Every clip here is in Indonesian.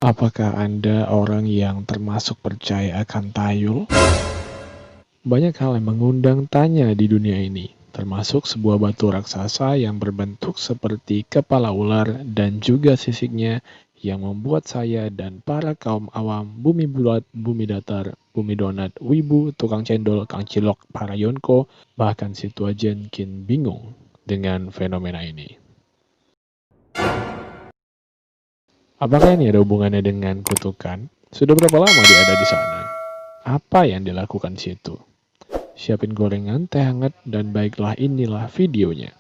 Apakah Anda orang yang termasuk percaya akan tayul? Banyak hal yang mengundang tanya di dunia ini, termasuk sebuah batu raksasa yang berbentuk seperti kepala ular dan juga sisiknya yang membuat saya dan para kaum awam, bumi bulat, bumi datar, bumi donat, wibu, tukang cendol, kang cilok, para yonko, bahkan si tua Jenkin bingung dengan fenomena ini. Apakah ini ada hubungannya dengan kutukan? Sudah berapa lama dia ada di sana? Apa yang dilakukan di situ? Siapin gorengan, teh hangat, dan baiklah inilah videonya.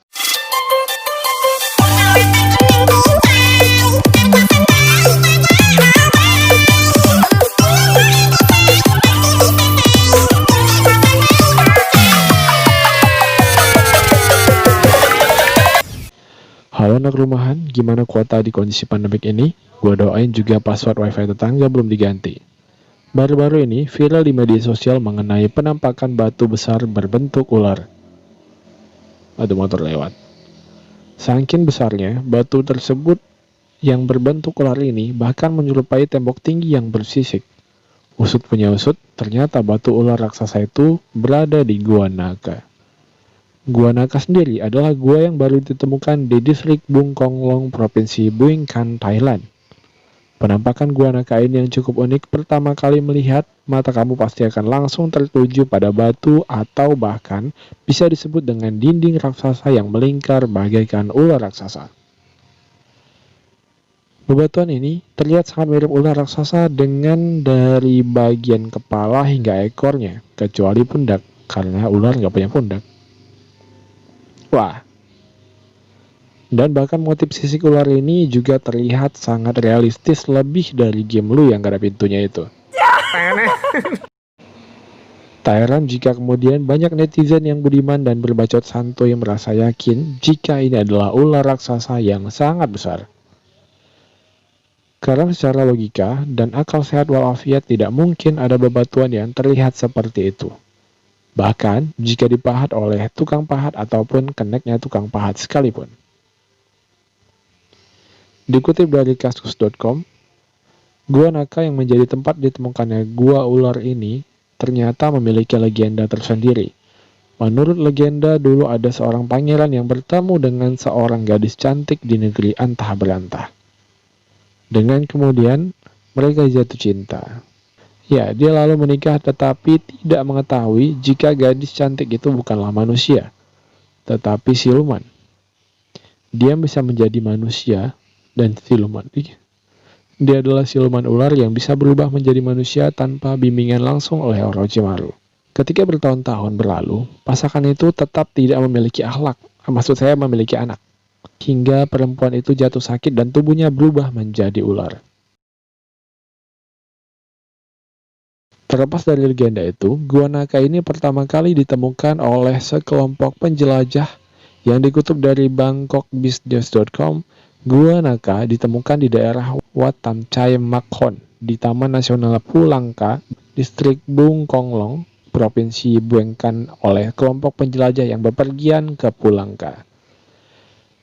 Halo anak rumahan, gimana kuota di kondisi pandemik ini? Gua doain juga password wifi tetangga belum diganti. Baru-baru ini viral di media sosial mengenai penampakan batu besar berbentuk ular. Ada motor lewat. Saking besarnya, batu tersebut yang berbentuk ular ini bahkan menyerupai tembok tinggi yang bersisik. Usut punya usut, ternyata batu ular raksasa itu berada di Gua Naka. Gua Naka sendiri adalah gua yang baru ditemukan di distrik Bung Konglong, Provinsi Bhuj Khanh, Thailand. Penampakan Gua Naka ini yang cukup unik, pertama kali melihat, mata kamu pasti akan langsung tertuju pada batu atau bahkan bisa disebut dengan dinding raksasa yang melingkar bagaikan ular raksasa. Bebatuan ini terlihat sangat mirip ular raksasa dengan dari bagian kepala hingga ekornya, kecuali pundak, karena ular nggak punya pundak. Wah, dan bahkan motif sisik ular ini juga terlihat sangat realistis, lebih dari game lu yang gak ada pintunya itu. Tak heran jika kemudian banyak netizen yang budiman dan berbacot santuy merasa yakin jika ini adalah ular raksasa yang sangat besar. Karena secara logika dan akal sehat walafiat tidak mungkin ada bebatuan yang terlihat seperti itu. Bahkan jika dipahat oleh tukang pahat ataupun keneknya tukang pahat sekalipun. Dikutip dari kasus.com, Gua Naka yang menjadi tempat ditemukannya gua ular ini ternyata memiliki legenda tersendiri. Menurut legenda, dulu ada seorang pangeran yang bertemu dengan seorang gadis cantik di negeri antah berantah. Dengan kemudian, mereka jatuh cinta. Ya, dia lalu menikah tetapi tidak mengetahui jika gadis cantik itu bukanlah manusia, tetapi siluman. Dia bisa menjadi manusia dan siluman. Dia adalah siluman ular yang bisa berubah menjadi manusia tanpa bimbingan langsung oleh Orochimaru. Ketika bertahun-tahun berlalu, pasangan itu tetap tidak memiliki akhlak, maksud saya memiliki anak. Hingga perempuan itu jatuh sakit dan tubuhnya berubah menjadi ular. Terlepas dari legenda itu, Gua Naka ini pertama kali ditemukan oleh sekelompok penjelajah yang dikutip dari bangkokbusiness.com. Gua Naka ditemukan di daerah Wat Tam Chai Makhon di Taman Nasional Phu Lang Ka, distrik Bung Konglong, Provinsi Bhuj Khanh oleh kelompok penjelajah yang bepergian ke Phu Lang Ka.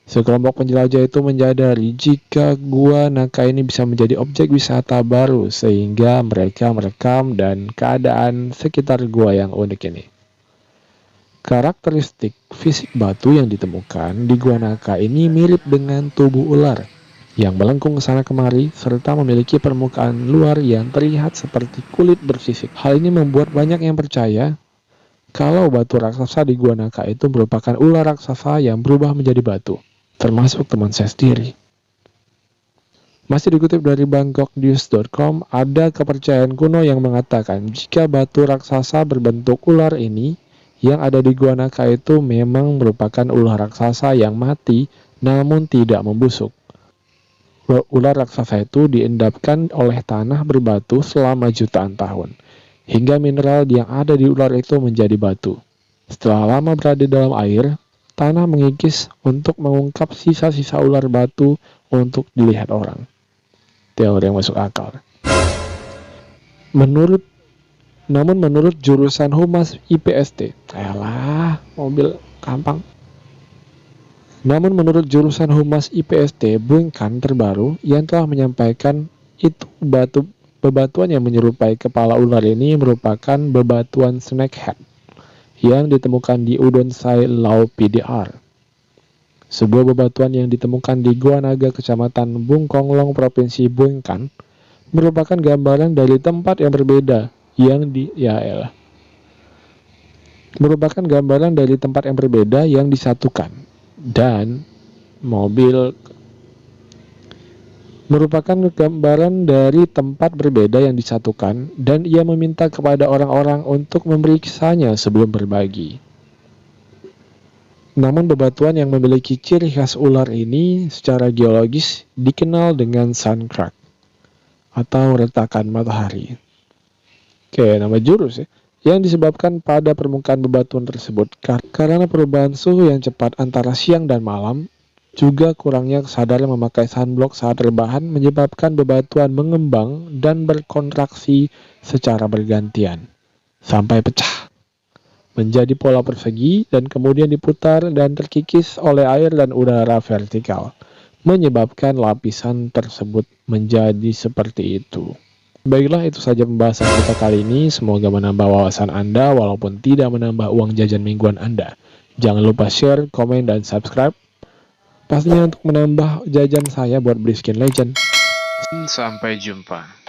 Sekelompok penjelajah itu menyadari jika Gua Naka ini bisa menjadi objek wisata baru sehingga mereka merekam dan keadaan sekitar gua yang unik ini. Karakteristik fisik batu yang ditemukan di Gua Naka ini mirip dengan tubuh ular yang melengkung ke sana kemari serta memiliki permukaan luar yang terlihat seperti kulit bersisik. Hal ini membuat banyak yang percaya kalau batu raksasa di Gua Naka itu merupakan ular raksasa yang berubah menjadi batu. Termasuk teman saya sendiri. Masih dikutip dari bangkoknews.com, ada kepercayaan kuno yang mengatakan jika batu raksasa berbentuk ular ini yang ada di Gua Naka itu memang merupakan ular raksasa yang mati namun tidak membusuk. Ular raksasa itu diendapkan oleh tanah berbatu selama jutaan tahun, hingga mineral yang ada di ular itu menjadi batu. Setelah lama berada dalam air, tanah mengikis untuk mengungkap sisa-sisa ular batu untuk dilihat orang. Teori yang masuk akal. Namun menurut jurusan Humas IPST, mobil gampang. Namun menurut jurusan Humas IPST Bhuj Khanh terbaru yang telah menyampaikan Itu bebatuan yang menyerupai kepala ular ini merupakan bebatuan snakehead yang ditemukan di Udonsai Laut PDR. Sebuah bebatuan yang ditemukan di Gua Naga, Kecamatan Bungkonglong, Provinsi Bungkan, merupakan gambaran dari tempat yang berbeda yang disatukan, dan mobil merupakan gambaran dari tempat berbeda yang disatukan, dan ia meminta kepada orang-orang untuk memeriksanya sebelum berbagi. Namun bebatuan yang memiliki ciri khas ular ini secara geologis dikenal dengan sun crack atau retakan matahari. Oke, nama jurus ya. Yang disebabkan pada permukaan bebatuan tersebut karena perubahan suhu yang cepat antara siang dan malam, juga kurangnya kesadaran memakai sunblock saat rebahan menyebabkan bebatuan mengembang dan berkontraksi secara bergantian sampai pecah menjadi pola persegi dan kemudian diputar dan terkikis oleh air dan udara vertikal, menyebabkan lapisan tersebut menjadi seperti itu. Baiklah, itu saja pembahasan kita kali ini. Semoga menambah wawasan Anda walaupun tidak menambah uang jajan mingguan Anda. Jangan lupa share, komen, dan subscribe. Pastinya untuk menambah jajan saya buat beli skin legend. Sampai jumpa.